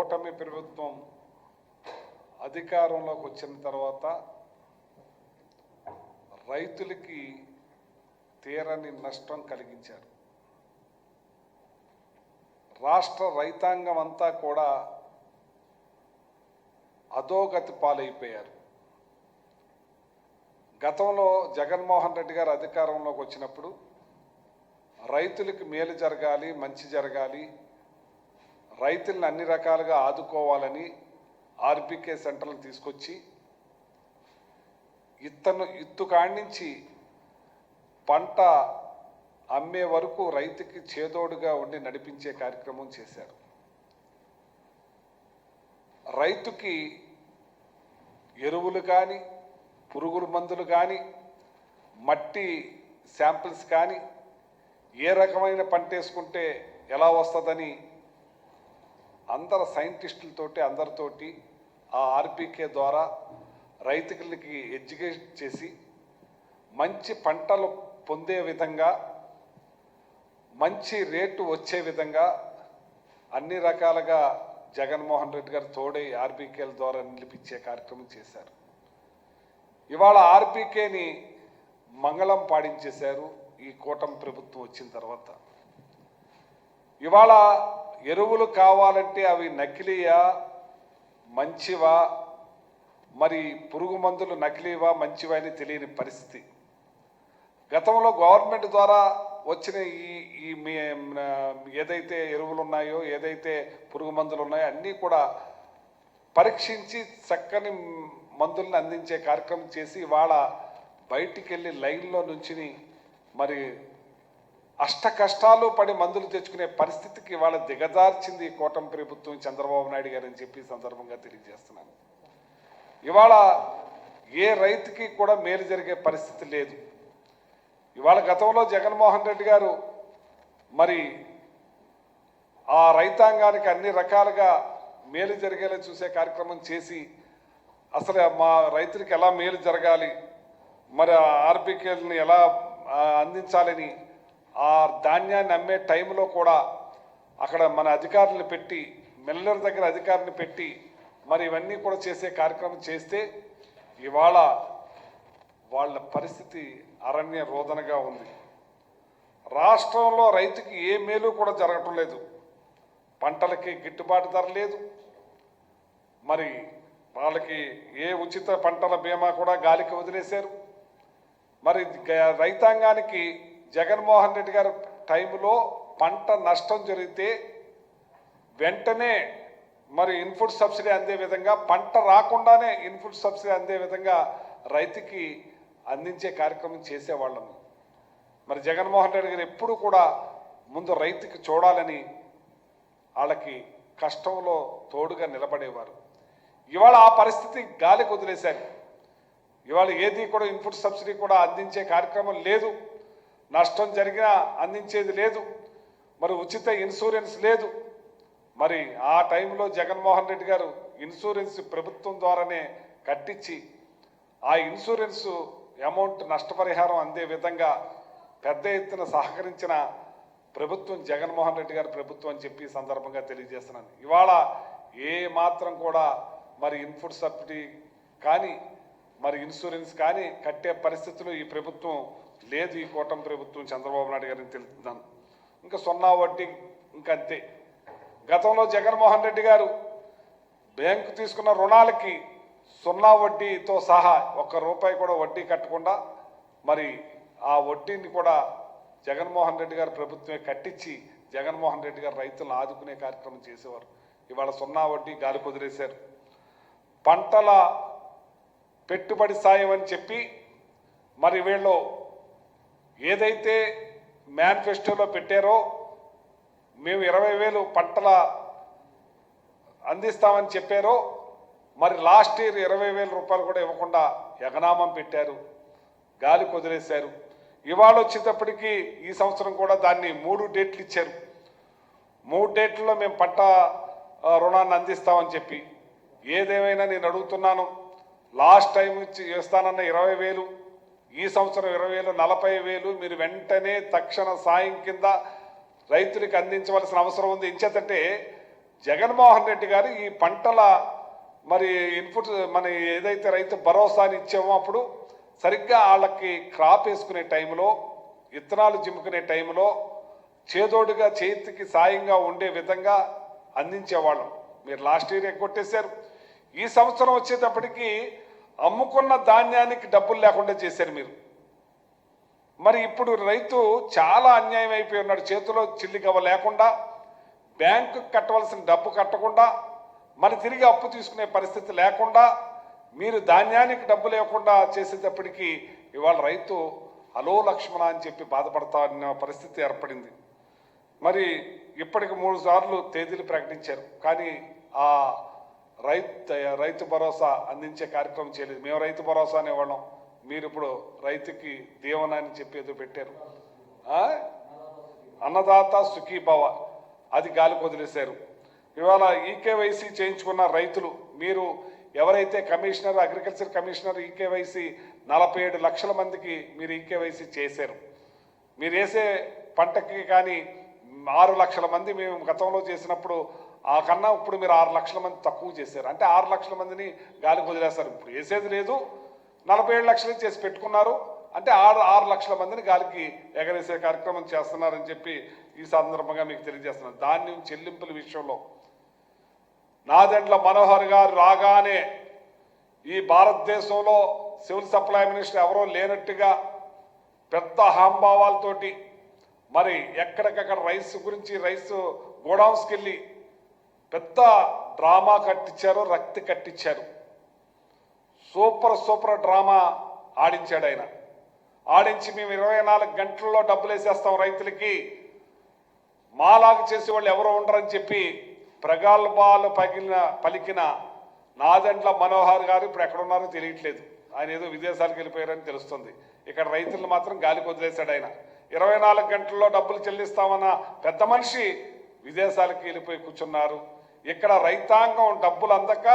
కూటమి ప్రభుత్వం అధికారంలోకి వచ్చిన తర్వాత రైతులకి తీరని నష్టం కలిగించారు. రాష్ట్ర రైతాంగం అంతా కూడా అధోగతి పాలైపోయారు. గతంలో జగన్మోహన్ రెడ్డి గారు అధికారంలోకి వచ్చినప్పుడు రైతులకు మేలు జరగాలి, మంచి జరగాలి, రైతులను అన్ని రకాలుగా ఆదుకోవాలని ఆర్బీకే సెంటర్లు తీసుకొచ్చి ఇత్తు కాడించి పంట అమ్మే వరకు రైతుకి చేదోడుగా ఉండి నడిపించే కార్యక్రమం చేశారు. రైతుకి ఎరువులు కానీ, పురుగుల మందులు కానీ, మట్టి శాంపిల్స్ కానీ, ఏ రకమైన పంట వేసుకుంటే ఎలా వస్తుందని అందరు సైంటిస్టులతోటి అందరితోటి ఆ ఆర్బీకే ద్వారా రైతులకి ఎడ్యుకేట్ చేసి మంచి పంటలు పొందే విధంగా, మంచి రేటు వచ్చే విధంగా అన్ని రకాలుగా జగన్మోహన్ రెడ్డి గారు తోడే ఆర్బీకేల ద్వారా నిలిపించే కార్యక్రమం చేశారు. ఇవాళ ఆర్బీకేని మంగళం పాడించేశారు ఈ కూటమి ప్రభుత్వం వచ్చిన తర్వాత. ఇవాళ ఎరువులు కావాలంటే అవి నకిలీయా, మంచివా, మరి పురుగు మందులు నకిలీవా, మంచివా అని తెలియని పరిస్థితి. గతంలో గవర్నమెంట్ ద్వారా వచ్చిన ఈ ఏదైతే ఎరువులు ఉన్నాయో, ఏదైతే పురుగు మందులు ఉన్నాయో అన్నీ కూడా పరీక్షించి చక్కని మందులను అందించే కార్యక్రమం చేసి ఇవాళ బయటికి వెళ్ళి లైన్లో నుంచి మరి అష్ట కష్టాలు పడి మందులు తెచ్చుకునే పరిస్థితికి ఇవాళ దిగజార్చింది ఈ కూటమి ప్రభుత్వం, చంద్రబాబు నాయుడు గారు అని చెప్పి సందర్భంగా తెలియజేస్తున్నాను. ఇవాళ ఏ రైతుకి కూడా మేలు జరిగే పరిస్థితి లేదు. ఇవాళ గతంలో జగన్మోహన్ రెడ్డి గారు మరి ఆ రైతాంగానికి అన్ని రకాలుగా మేలు జరిగేలా చూసే కార్యక్రమం చేసి అసలు మా రైతులకి ఎలా మేలు జరగాలి, మరి ఆర్బీకేలను ఎలా అందించాలని ఆ ధాన్యాన్ని అమ్మే టైంలో కూడా అక్కడ మన అధికారులను పెట్టి, మిల్లర్ దగ్గర అధికారులను పెట్టి మరి ఇవన్నీ కూడా చేసే కార్యక్రమం చేస్తే ఇవాళ వాళ్ళ పరిస్థితి అరణ్య రోదనగా ఉంది. రాష్ట్రంలో రైతుకి ఏ మేలు కూడా జరగటం లేదు. పంటలకి గిట్టుబాటు ధర లేదు. మరి వాళ్ళకి ఏ ఉచిత పంటల బీమా కూడా గాలికి వదిలేశారు. మరి రైతాంగానికి జగన్మోహన్ రెడ్డి గారి టైంలో పంట నష్టం జరిగితే వెంటనే మరి ఇన్పుట్ సబ్సిడీ అందే విధంగా, పంట రాకుండానే ఇన్పుట్ సబ్సిడీ అందే విధంగా రైతుకి అందించే కార్యక్రమం చేసేవాళ్ళము. మరి జగన్మోహన్ రెడ్డి గారు ఎప్పుడు కూడా ముందు రైతుకి చూడాలని వాళ్ళకి కష్టంలో తోడుగా నిలబడేవారు. ఇవాళ ఆ పరిస్థితి గాలికి వదిలేశారు. ఇవాళ ఏది కూడా ఇన్పుట్ సబ్సిడీ కూడా అందించే కార్యక్రమం లేదు. నష్టం జరిగినా అందించేది లేదు. మరి ఉచిత ఇన్సూరెన్స్ లేదు. మరి ఆ టైంలో జగన్మోహన్ రెడ్డి గారు ఇన్సూరెన్స్ ప్రభుత్వం ద్వారానే కట్టించి ఆ ఇన్సూరెన్స్ అమౌంట్ నష్టపరిహారం అందే విధంగా పెద్ద ఎత్తున సహకరించిన ప్రభుత్వం జగన్మోహన్ రెడ్డి గారి ప్రభుత్వం అని చెప్పి సందర్భంగా తెలియజేస్తున్నాను. ఇవాళ ఏ మాత్రం కూడా మరి ఇన్పుట్ సబ్సిడీ కానీ, మరి ఇన్సూరెన్స్ కానీ కట్టే పరిస్థితులు ఈ ప్రభుత్వం లేదు. ఈ కూటమి ప్రభుత్వం చంద్రబాబు నాయుడు గారిని తెలుపుతున్నాను. ఇంకా సున్నా వడ్డీ ఇంకంతే. గతంలో జగన్మోహన్ రెడ్డి గారు బ్యాంకు తీసుకున్న రుణాలకి సున్నా వడ్డీతో సహా ₹1 కూడా వడ్డీ కట్టకుండా మరి ఆ వడ్డీని కూడా జగన్మోహన్ రెడ్డి గారు ప్రభుత్వమే కట్టించి జగన్మోహన్ రెడ్డి గారు రైతులను ఆదుకునే కార్యక్రమం చేసేవారు. ఇవాళ సున్నా వడ్డీ గాలి కుదిరేశారు. పంటల పెట్టుబడి సాయం అని చెప్పి మరి వీళ్ళు ఏదైతే మేనిఫెస్టోలో పెట్టారో మేము 20,000 పంటల అందిస్తామని చెప్పారో మరి లాస్ట్ ఇయర్ ₹20,000 కూడా ఇవ్వకుండా ఎగనామం పెట్టారు, గాలి కుదిరేశారు. ఇవాళ వచ్చేటప్పటికి ఈ సంవత్సరం కూడా దాన్ని 3 డేట్లు ఇచ్చారు. 3 డేట్లలో మేము పంట రుణాన్ని అందిస్తామని చెప్పి. ఏదేమైనా నేను అడుగుతున్నాను, లాస్ట్ టైం ఇస్తానన్న 20,000, ఈ సంవత్సరం 20,000, 40,000 మీరు వెంటనే తక్షణ సాయం కింద రైతులకు అందించవలసిన అవసరం ఉంది. ఎంచేతంటే జగన్మోహన్ రెడ్డి గారు ఈ పంటల మరి ఇన్పుట్ మన ఏదైతే రైతు భరోసాని ఇచ్చామో అప్పుడు సరిగ్గా వాళ్ళకి క్రాప్ వేసుకునే టైంలో విత్తనాలు జిమ్ముకునే టైంలో చేదోడుగా చేతికి సాయంగా ఉండే విధంగా అందించేవాళ్ళం. మీరు లాస్ట్ ఇయర్ కొట్టేశారు. ఈ సంవత్సరం వచ్చేటప్పటికి అమ్ముకున్న ధాన్యానికి డబ్బులు లేకుండా చేశారు మీరు. మరి ఇప్పుడు రైతు చాలా అన్యాయం అయిపోయి ఉన్నాడు. చేతిలో చిల్లిగవ్వ లేకుండా, బ్యాంకు కట్టవలసిన డబ్బు కట్టకుండా, మరి తిరిగి అప్పు తీసుకునే పరిస్థితి లేకుండా, మీరు ధాన్యానికి డబ్బు లేకుండా చేసేటప్పటికి ఇవాళ రైతు హలో లక్ష్మణ అని చెప్పి బాధపడతా అన్న పరిస్థితి ఏర్పడింది. మరి ఇప్పటికి 3 సార్లు తేదీలు ప్రకటించారు, కానీ ఆ రైతు భరోసా అందించే కార్యక్రమం చేయలేదు. మేము రైతు భరోసా అనేవాళ్ళం, మీరు ఇప్పుడు రైతుకి దీవెన అని చెప్పి ఏదో పెట్టారు. అన్నదాత సుఖీభవ అది గాలికి వదిలేశారు. ఇవాళ ఈకేవైసీ చేయించుకున్న రైతులు, మీరు ఎవరైతే కమిషనర్, అగ్రికల్చర్ కమిషనర్ ఈకేవైసీ 47 లక్షల మందికి మీరు ఈకేవైసీ చేశారు. మీరు వేసే పంటకి కానీ 6 లక్షల మంది మేము గతంలో చేసినప్పుడు ఆ కన్నా ఇప్పుడు మీరు 6 లక్షల మంది తక్కువ చేశారు. అంటే 6 లక్షల మందిని గాలికి వదిలేస్తారు. ఇప్పుడు వేసేది లేదు, 47 లక్షలు చేసి పెట్టుకున్నారు. అంటే 6 లక్షల మందిని గాలికి ఎగరేసే కార్యక్రమం చేస్తున్నారని చెప్పి ఈ సందర్భంగా మీకు తెలియజేస్తున్నాను. ధాన్యం చెల్లింపుల విషయంలో నాదెండ్ల మనోహర్ గారు రాగానే ఈ భారతదేశంలో సివిల్ సప్లై మినిస్టర్ ఎవరో లేనట్టుగా పెద్ద హాంభావాలతోటి మరి ఎక్కడికక్కడ రైస్ గురించి రైస్ గోడౌన్స్కి వెళ్ళి పెద్ద డ్రామా కట్టించారు, రక్తి కట్టించారు. సూపర్ డ్రామా ఆడించాడు ఆయన. ఆడించి మేము 24 గంటల్లో డబ్బులు వేసేస్తాం రైతులకి, మాలాగా చేసేవాళ్ళు ఎవరో ఉండరని చెప్పి ప్రగల్భాలు పలికిన నాదెండ్ల మనోహర్ గారు ఇప్పుడు ఎక్కడున్నారో తెలియట్లేదు. ఆయన ఏదో విదేశాలకు వెళ్ళిపోయారని తెలుస్తుంది. ఇక్కడ రైతులను మాత్రం గాలికి వదిలేశాడు ఆయన. 24 గంటల్లో డబ్బులు చెల్లిస్తామన్న పెద్ద మనిషి విదేశాలకు వెళ్ళిపోయి కూర్చున్నారు. ఇక్కడ రైతాంగం డబ్బులు అందక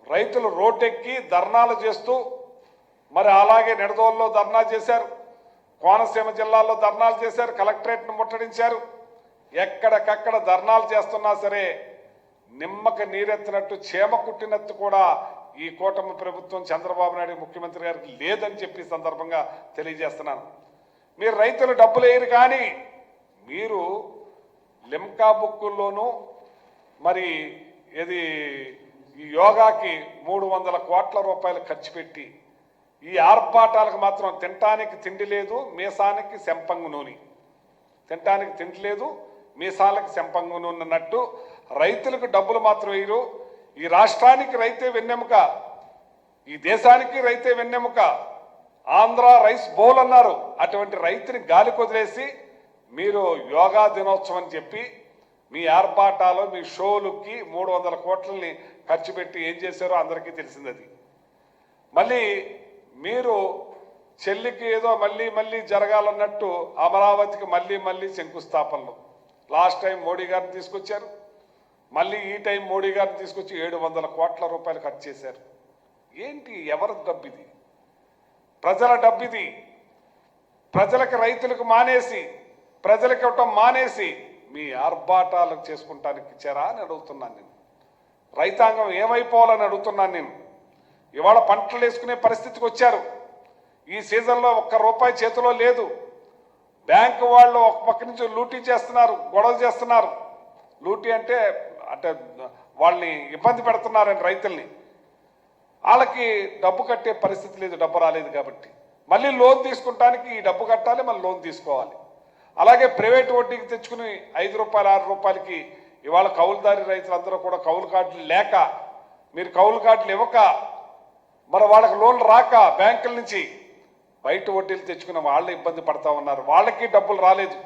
రైతులు రోడ్డెక్కి ధర్నాలు చేస్తూ, మరి అలాగే నిడదోల్లో ధర్నా చేశారు, కోనసీమ జిల్లాలో ధర్నాలు చేశారు, కలెక్టరేట్ను ముట్టడించారు. ఎక్కడికక్కడ ధర్నాలు చేస్తున్నా సరే నిమ్మక నీరెత్తినట్టు చీమ కుట్టినట్టు కూడా ఈ కూటమి ప్రభుత్వం చంద్రబాబు నాయుడు ముఖ్యమంత్రి గారికి లేదని చెప్పి సందర్భంగా తెలియజేస్తున్నాను. మీరు రైతులు డబ్బులు వేయరు, కానీ మీరు లిమ్కా బుక్కుల్లోనూ మరి ఇది ఈ యోగాకి 300 కోట్ల రూపాయలు ఖర్చు పెట్టి ఈ ఆర్భాటాలకు మాత్రం తినటానికి తిండి లేదు, మీసానికి సెంపంగు నూనె, తినటానికి తిండి లేదు, మీసాలకు సెంపంగు నూనె అన్నట్టు రైతులకు డబ్బులు మాత్రం వేయరు. ఈ రాష్ట్రానికి రైతే వెన్నెముక, ఈ దేశానికి రైతే వెన్నెముక. ఆంధ్ర రైస్ బౌల్ అన్నారు. అటువంటి రైతుని గాలికి వదిలేసి మీరు యోగా దినోత్సవం అని చెప్పి మీ ఆర్భాటాలు, మీ షోలుకి 300 కోట్లని ఖర్చు పెట్టి ఏం చేశారో అందరికీ తెలిసింది. అది మళ్ళీ మీరు చెల్లికి ఏదో మళ్ళీ జరగాలన్నట్టు అమరావతికి మళ్ళీ శంకుస్థాపనలు. లాస్ట్ టైం మోడీ గారిని తీసుకొచ్చారు, మళ్ళీ ఈ టైం మోడీ గారిని తీసుకొచ్చి 700 కోట్ల రూపాయలు ఖర్చు చేశారు. ఏంటి, ఎవరి డబ్బు ఇది? ప్రజల డబ్బు ఇది. ప్రజలకు, రైతులకు మానేసి, ప్రజలకు ఇవ్వటం మానేసి మీ ఆర్భాటాలు చేసుకుంటానికి ఇచ్చారా అని అడుగుతున్నాను నేను. రైతాంగం ఏమైపోవాలని అడుగుతున్నాను నేను. ఇవాళ పంటలు వేసుకునే పరిస్థితికి వచ్చారు. ఈ సీజన్లో ₹1 చేతిలో లేదు. బ్యాంకు వాళ్ళు ఒక పక్క నుంచి లూటీ చేస్తున్నారు, గొడవలు చేస్తున్నారు. లూటీ అంటే వాళ్ళని ఇబ్బంది పెడుతున్నారని రైతుల్ని. వాళ్ళకి డబ్బు కట్టే పరిస్థితి లేదు, డబ్బు రాలేదు కాబట్టి మళ్ళీ లోన్ తీసుకుంటానికి ఈ డబ్బు కట్టాలి, మళ్ళీ లోన్ తీసుకోవాలి. అలాగే ప్రైవేట్ వడ్డీకి తెచ్చుకుని ₹5, ₹6కి ఇవాళ కౌలుదారి రైతులందరూ కూడా కౌలు కార్డులు లేక, మీరు కౌలు కార్డులు ఇవ్వక, మరి వాళ్ళకి లోన్లు రాక బ్యాంకుల నుంచి బయట వడ్డీలు తెచ్చుకున్న వాళ్ళు ఇబ్బంది పడతా ఉన్నారు. వాళ్ళకి డబ్బులు రాలేదు.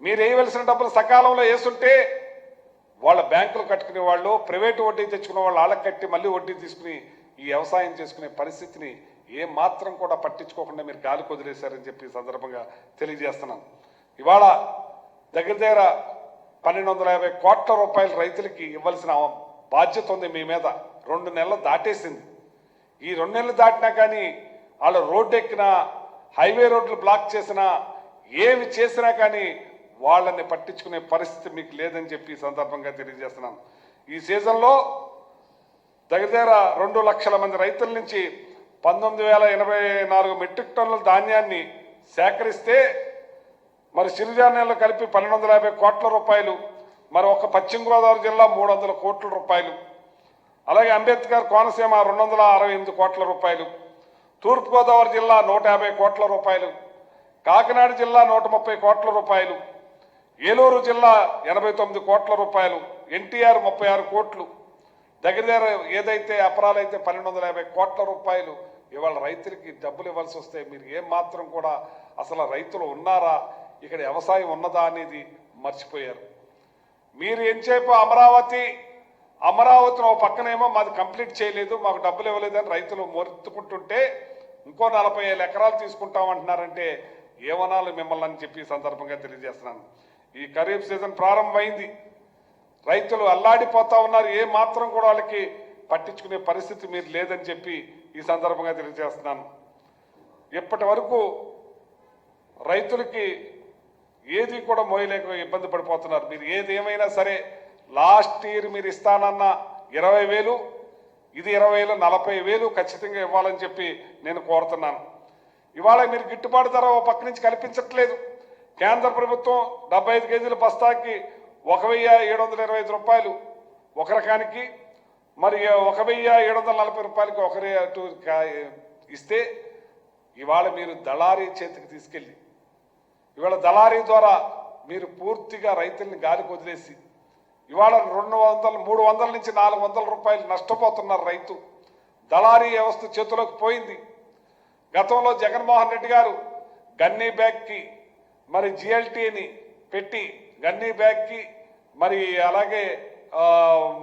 మీరు వేయవలసిన డబ్బులు సకాలంలో వేస్తుంటే వాళ్ళ బ్యాంకులు కట్టుకునే వాళ్ళు, ప్రైవేటు వడ్డీ తెచ్చుకునే వాళ్ళు వాళ్ళకి కట్టి మళ్ళీ వడ్డీ తీసుకుని ఈ వ్యవసాయం చేసుకునే పరిస్థితిని ఏమాత్రం కూడా పట్టించుకోకుండా మీరు గాలికి వదిలేశారని చెప్పి సందర్భంగా తెలియజేస్తున్నాను. ఇవాళ దగ్గర 1250 కోట్ల రూపాయలు రైతులకి ఇవ్వాల్సిన బాధ్యత ఉంది మీ మీద. 2 నెలలు దాటేసింది. ఈ 2 నెలలు దాటినా కానీ వాళ్ళు రోడ్డు ఎక్కినా, హైవే రోడ్లు బ్లాక్ చేసినా, ఏమి చేసినా కానీ వాళ్ళని పట్టించుకునే పరిస్థితి మీకు లేదని చెప్పి ఈ సందర్భంగా తెలియజేస్తున్నాను. ఈ సీజన్లో దగ్గర 2 లక్షల మంది రైతుల నుంచి 19,084 మెట్రిక్ టన్నుల ధాన్యాన్ని సేకరిస్తే మరి సిరిధాన్యాలు కలిపి 1,250 కోట్ల రూపాయలు, మరి ఒక పశ్చిమ గోదావరి జిల్లా 300 కోట్ల రూపాయలు, అలాగే అంబేద్కర్ కోనసీమ 268 కోట్ల రూపాయలు, తూర్పుగోదావరి జిల్లా 150 కోట్ల రూపాయలు, కాకినాడ జిల్లా 130 కోట్ల రూపాయలు, ఏలూరు జిల్లా 89 కోట్ల రూపాయలు, ఎన్టీఆర్ 36 కోట్లు, దగ్గర ఏదైతే అపరాలైతే 1,250 కోట్ల రూపాయలు ఇవాళ రైతులకి డబ్బులు ఇవ్వాల్సి వస్తే మీరు ఏం మాత్రం కూడా అసలు రైతులు ఉన్నారా, ఇక్కడ వ్యవసాయం ఉన్నదా అనేది మర్చిపోయారు. మీరు ఎంచేపు అమరావతిలో పక్కనేమో మాది కంప్లీట్ చేయలేదు, మాకు డబ్బులు ఇవ్వలేదని రైతులు మొత్తుకుంటుంటే ఇంకో 45 ఎకరాలు తీసుకుంటామంటున్నారంటే ఏమనాలి మిమ్మల్ని అని చెప్పి సందర్భంగా తెలియజేస్తున్నాను. ఈ ఖరీఫ్ సీజన్ ప్రారంభమైంది, రైతులు అల్లాడిపోతా ఉన్నారు, ఏ మాత్రం కూడా వాళ్ళకి పట్టించుకునే పరిస్థితి మీరు లేదని చెప్పి ఈ సందర్భంగా తెలియజేస్తున్నాను. ఇప్పటి వరకు రైతులకి ఏది కూడా మోయలేక ఇబ్బంది పడిపోతున్నారు. మీరు ఏది ఏమైనా సరే లాస్ట్ ఇయర్ మీరు ఇస్తానన్న 20,000 ఇది 20,000 40,000 ఖచ్చితంగా ఇవ్వాలని చెప్పి నేను కోరుతున్నాను. ఇవాళ మీరు గిట్టుబాటు ధర ఓ పక్క నుంచి కల్పించట్లేదు. కేంద్ర ప్రభుత్వం 75 కేజీల బస్తాకి 1,725 రూపాయలు ఒక రకానికి, మరి 1,740 రూపాయలకి ఒకరి అటు ఇస్తే ఇవాళ మీరు దళారీ చేతికి తీసుకెళ్ళి ఇవాళ దళారీ ద్వారా మీరు పూర్తిగా రైతుల్ని గాలికి వదిలేసి ఇవాళ 300 నుంచి 400 రూపాయలు నష్టపోతున్నారు రైతు. దళారీ వ్యవస్థ చేతిలోకి పోయింది. గతంలో జగన్మోహన్ రెడ్డి గారు గన్నీ బ్యాగ్కి మరి జిఎల్టీని పెట్టి గన్నీ బ్యాగ్కి మరి అలాగే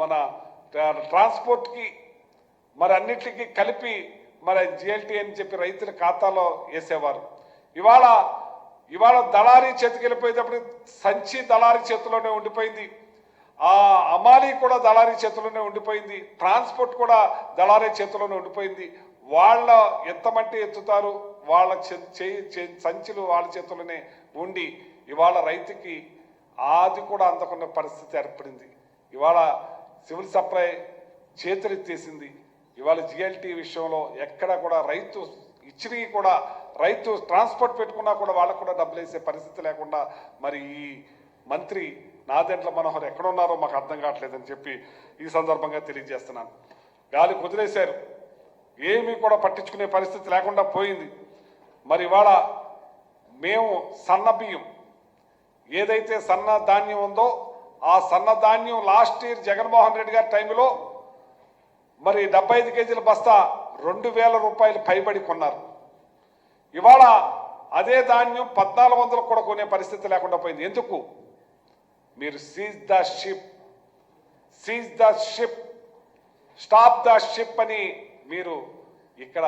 మన ట్రాన్స్పోర్ట్కి మరి అన్నిటికీ కలిపి మరి జిఎల్టీ అని చెప్పి రైతుల ఖాతాలో వేసేవారు. ఇవాళ దళారీ చేతికి వెళ్ళిపోయేటప్పుడు సంచి దళారీ చేతిలోనే ఉండిపోయింది, ఆ అమాలీ కూడా దళారీ చేతిలోనే ఉండిపోయింది, ట్రాన్స్పోర్ట్ కూడా దళారీ చేతిలోనే ఉండిపోయింది. వాళ్ళ ఎత్తమంటే ఎత్తుతారు, వాళ్ళ సంచులు వాళ్ళ చేతుల్లోనే ఉండి ఇవాళ రైతుకి అది కూడా అందకున్న పరిస్థితి ఏర్పడింది. ఇవాళ సివిల్ సప్లై చేతులెత్తేసింది. ఇవాళ జిఎల్టీ విషయంలో ఎక్కడ కూడా రైతు ఇచ్చినవి కూడా రైతు ట్రాన్స్పోర్ట్ పెట్టుకున్నా కూడా వాళ్ళకు కూడా డబ్బులు వేసే పరిస్థితి లేకుండా మరి ఈ మంత్రి నాదెండ్ల మనోహర్ ఎక్కడున్నారో మాకు అర్థం కావట్లేదని చెప్పి ఈ సందర్భంగా తెలియజేస్తున్నాను. గాలి కుదిలేశారు, ఏమీ కూడా పట్టించుకునే పరిస్థితి లేకుండా పోయింది. మరి ఇవాళ మేము సన్న బియ్యం ఏదైతే సన్న ధాన్యం ఉందో ఆ సన్న ధాన్యం లాస్ట్ ఇయర్ జగన్మోహన్ రెడ్డి గారి టైంలో మరి 75 కేజీల బస్తా 2,000 రూపాయలు పైబడి కొన్నారు. ఇవాళ అదే ధాన్యం 1,400 కూడా కొనే పరిస్థితి లేకుండా పోయింది. ఎందుకు? మీరు seize the ship stop the ship అని మీరు ఇక్కడ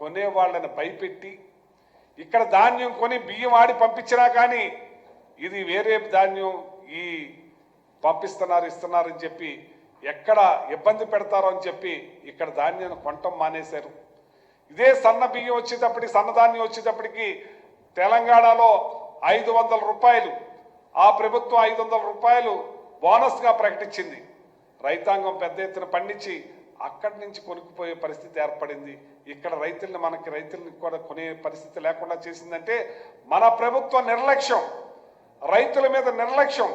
కొనే వాళ్ళని భయపెట్టి ఇక్కడ ధాన్యం కొని బియ్యం ఆడి పంపించినా కానీ ఇది వేరే ధాన్యం ఈ ఇస్తున్నారని చెప్పి ఎక్కడ ఇబ్బంది పెడతారో అని చెప్పి ఇక్కడ ధాన్యాన్ని కొనటం మానేశారు. ఇదే సన్న బియ్యం వచ్చేటప్పటికి సన్నధాన్యం వచ్చేటప్పటికి తెలంగాణలో 500 రూపాయలు ఆ ప్రభుత్వం 500 రూపాయలు బోనస్గా ప్రకటించింది. రైతాంగం పెద్ద ఎత్తున పండించి అక్కడి నుంచి కొనుక్కుపోయే పరిస్థితి ఏర్పడింది. ఇక్కడ రైతుల్ని కూడా కొనే పరిస్థితి లేకుండా చేసిందంటే మన ప్రభుత్వ నిర్లక్ష్యం, రైతుల మీద నిర్లక్ష్యం,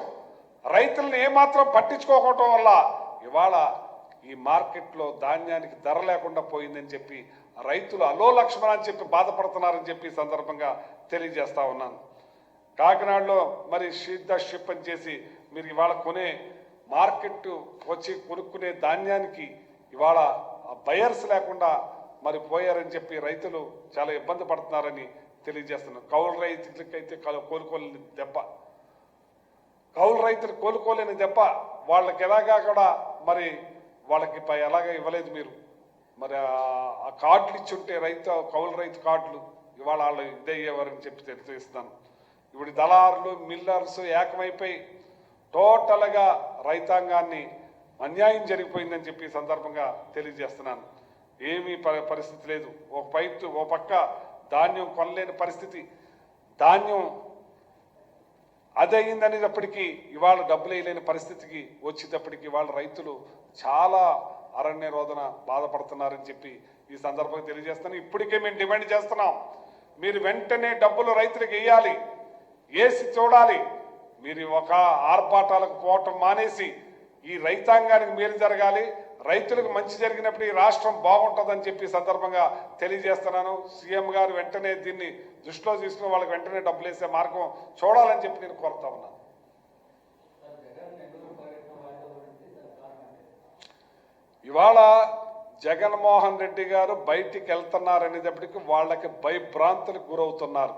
రైతుల్ని ఏమాత్రం పట్టించుకోకపోవటం వల్ల ఇవాళ ఈ మార్కెట్లో ధాన్యానికి ధర లేకుండా పోయిందని చెప్పి రైతులు అలో లక్ష్మణ అని చెప్పి బాధపడుతున్నారని చెప్పి సందర్భంగా తెలియజేస్తా ఉన్నాను. కాకినాడలో మరి షిప్ అని చేసి మీరు ఇవాళ కొనే మార్కెట్ వచ్చి కొనుక్కునే ధాన్యానికి ఇవాళ బయర్స్ లేకుండా మరి పోయారని చెప్పి రైతులు చాలా ఇబ్బంది పడుతున్నారని తెలియజేస్తున్నారు. కౌలు రైతులకైతే కోలుకోలేని దెబ్బ, కౌలు రైతులు కోలుకోలేని దెబ్బ. వాళ్ళకి ఎలాగా కూడా మరి వాళ్ళకి ఎలాగ ఇవ్వలేదు మీరు. మరి ఆ కార్డులు ఇచ్చుంటే కౌలు రైతు కార్డులు ఇవాళ వాళ్ళు ఇదయ్యేవారని చెప్పి తెలియజేస్తున్నాను. ఇప్పుడు దళారులు మిల్లర్స్ ఏకమైపోయి టోటల్గా రైతాంగాన్ని అన్యాయం జరిగిపోయిందని చెప్పి సందర్భంగా తెలియజేస్తున్నాను. ఏమీ పరిస్థితి లేదు. ఓ పక్క ధాన్యం కొనలేని పరిస్థితి, ధాన్యం అది అయిందనేటప్పటికీ ఇవాళ డబ్బులు వేయలేని పరిస్థితికి వచ్చేటప్పటికి వాళ్ళ రైతులు చాలా అరణ్య రోదన బాధపడుతున్నారని చెప్పి ఈ సందర్భంగా తెలియజేస్తాను. ఇప్పటికే మేము డిమాండ్ చేస్తున్నాం, మీరు వెంటనే డబ్బులు రైతులకు వేయాలి, వేసి చూడాలి. మీరు ఒక ఆర్భాటాలకు పోవటం మానేసి ఈ రైతాంగానికి మేలు జరగాలి, రైతులకు మంచి జరిగినప్పుడు ఈ రాష్ట్రం బాగుంటుందని చెప్పి సందర్భంగా తెలియజేస్తున్నాను. సీఎం గారు వెంటనే దీన్ని దృష్టిలో తీసుకుని వాళ్ళకి వెంటనే డబ్బులు వేసే మార్గం చూడాలని చెప్పి నేను కోరుతా ఉన్నాను. ఇవాళ జగన్మోహన్ రెడ్డి గారు బయటికి వెళ్తున్నారనేటప్పటికీ వాళ్ళకి భయభ్రాంతులకు గురవుతున్నారు.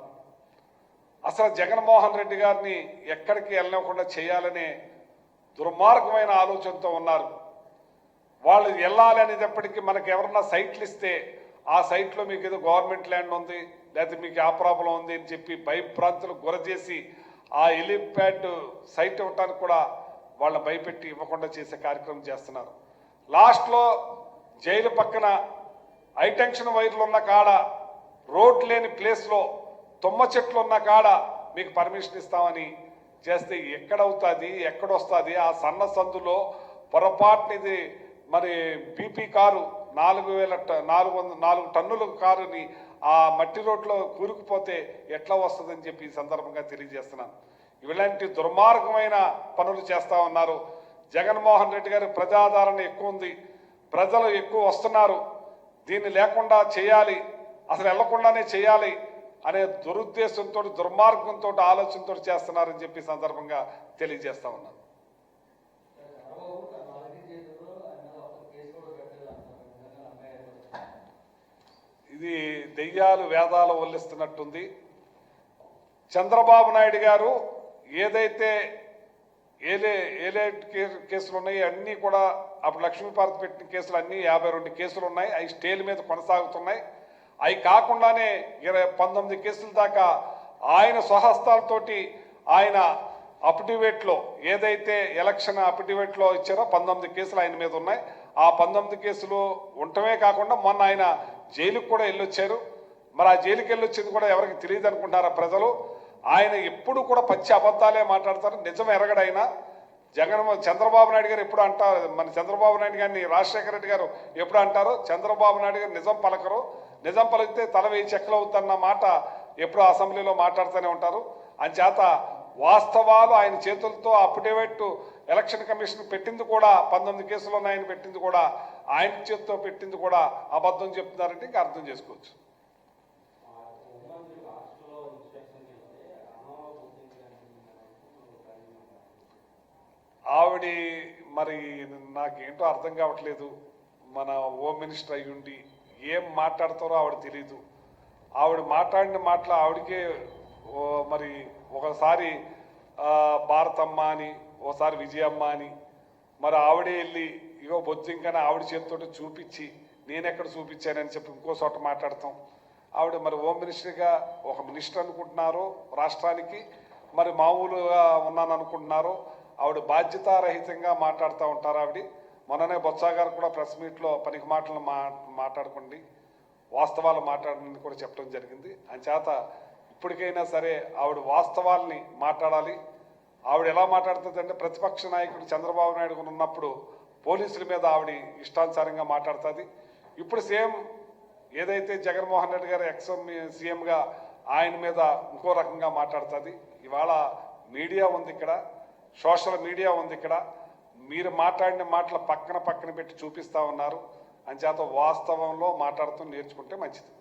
అసలు జగన్మోహన్ రెడ్డి గారిని ఎక్కడికి వెళ్ళకుండా చేయాలనే దుర్మార్గమైన ఆలోచనతో ఉన్నారు. వాళ్ళు వెళ్ళాలి అనేటప్పటికీ మనకు ఎవరన్నా సైట్లు ఇస్తే ఆ సైట్లో మీకు ఏదో గవర్నమెంట్ ల్యాండ్ ఉంది, లేకపోతే మీకు ఆ ప్రాబ్లం ఉంది అని చెప్పి భయభ్రాంతులకు గురచేసి ఆ హెలిప్యాడ్ సైట్ ఇవ్వటానికి కూడా వాళ్ళని భయపెట్టి ఇవ్వకుండా చేసే కార్యక్రమం చేస్తున్నారు. లాస్ట్లో జైలు పక్కన హైటెన్షన్ వైర్లు ఉన్న కాడ, రోడ్ లేని ప్లేస్లో తుమ్మ చెట్లు ఉన్న కాడ మీకు పర్మిషన్ ఇస్తామని చేస్తే ఎక్కడవుతుంది, ఎక్కడొస్తుంది? ఆ సన్న సందులో పొరపాటునిది మరి బీపీ కారు 4,400 టన్నుల కారుని ఆ మట్టి రోడ్లో కూరుకుపోతే ఎట్లా వస్తుందని చెప్పి ఈ సందర్భంగా తెలియజేస్తున్నాను. ఇలాంటి దుర్మార్గమైన పనులు చేస్తూ ఉన్నారు. జగన్మోహన్ రెడ్డి గారి ప్రజాదరణ ఎక్కువ ఉంది, ప్రజలు ఎక్కువ వస్తున్నారు, దీన్ని లేకుండా చేయాలి, అసలు వెళ్లకుండానే చేయాలి అనే దురుద్దేశంతో దుర్మార్గంతో ఆలోచనతో చేస్తున్నారని చెప్పి సందర్భంగా తెలియజేస్తా ఉన్నాను. ఇది దెయ్యాలు వేదాలు వల్లిస్తున్నట్టుంది. చంద్రబాబు నాయుడు గారు ఏదైతే ఏలే కేసులు ఉన్నాయి అన్నీ కూడా అప్పుడు లక్ష్మీపార్వతి పెట్టిన కేసులు అన్నీ 52 కేసులు ఉన్నాయి. అవి స్టేల మీద కొనసాగుతున్నాయి. అవి కాకుండానే 19 కేసుల దాకా ఆయన స్వహస్తాలతోటి ఆయన అఫిడవిట్లో ఏదైతే ఎలక్షన్ అఫిడవిట్లో ఇచ్చారో 19 కేసులు ఆయన మీద ఉన్నాయి. ఆ 19 కేసులు ఉండటమే కాకుండా మొన్న ఆయన జైలుకు కూడా వెళ్ళొచ్చారు. మరి ఆ జైలుకి వెళ్ళొచ్చింది కూడా ఎవరికి తెలియదు అనుకుంటారా ప్రజలు? ఆయన ఎప్పుడు కూడా పచ్చి అబద్ధాలే మాట్లాడతారు, నిజం ఎరగడైనా. చంద్రబాబు నాయుడు గారు ఎప్పుడు అంటారు, మన చంద్రబాబు నాయుడు గారిని రాజశేఖర రెడ్డి గారు ఎప్పుడు అంటారు, చంద్రబాబు నాయుడు గారు నిజం పలకరు, నిజం పలికితే తల వేయి చెక్కలవుతున్న మాట ఎప్పుడు అసెంబ్లీలో మాట్లాడుతూనే ఉంటారు. అంచేత వాస్తవాలు ఆయన చేతులతో అఫిడవిట్ ఎలక్షన్ కమిషన్ పెట్టింది కూడా 19 కేసులు ఉన్నాయని పెట్టింది కూడా ఆయన చేతితో పెట్టింది కూడా అబద్ధం చెప్తున్నారంటే ఇంకా అర్థం చేసుకోవచ్చు. ఆవిడ మరి నాకేంటో అర్థం కావట్లేదు. మన హోమ్ మినిస్టర్ అయ్యుండి ఏం మాట్లాడతారో ఆవిడ తెలీదు. ఆవిడ మాట్లాడిన మాటలు ఆవిడకే మరి ఒకసారి భారతమ్మ అని, ఒకసారి విజయమ్మ అని, మరి ఆవిడే వెళ్ళి ఇగో బొద్దింకని ఆవిడ చేతితో చూపించి నేనెక్కడ చూపించానని చెప్పి ఇంకో చోట మాట్లాడతాం. ఆవిడ మరి హోమ్ మినిస్టర్గా ఒక మినిస్టర్ అనుకుంటున్నారో రాష్ట్రానికి, మరి మామూలుగా ఉన్నాను అనుకుంటున్నారో, ఆవిడ బాధ్యతారహితంగా మాట్లాడుతూ ఉంటారు. ఆవిడ మొన్ననే బొత్స గారు కూడా ప్రెస్ మీట్లో పనికి మాటలు మాట్లాడుకోండి, వాస్తవాలు మాట్లాడని కూడా చెప్పడం జరిగింది. అంచేత ఇప్పటికైనా సరే ఆవిడ వాస్తవాల్ని మాట్లాడాలి. ఆవిడ ఎలా మాట్లాడుతుందంటే ప్రతిపక్ష నాయకుడు చంద్రబాబు నాయుడు ఉన్నప్పుడు పోలీసుల మీద ఆవిడ ఇష్టానుసారంగా మాట్లాడుతుంది. ఇప్పుడు సేమ్ ఏదైతే జగన్మోహన్ రెడ్డి గారు ఎక్స్ సీఎంగా ఆయన మీద ఇంకో రకంగా మాట్లాడుతుంది. ఇవాళ మీడియా ఉంది ఇక్కడ, సోషల్ మీడియా ఉంది ఇక్కడ. మీరు మాట్లాడిన మాటలు పక్కన పెట్టి చూపిస్తూ ఉన్నారు. అంచేత వాస్తవంలో మాట్లాడుతూ నేర్చుకుంటే మంచిది.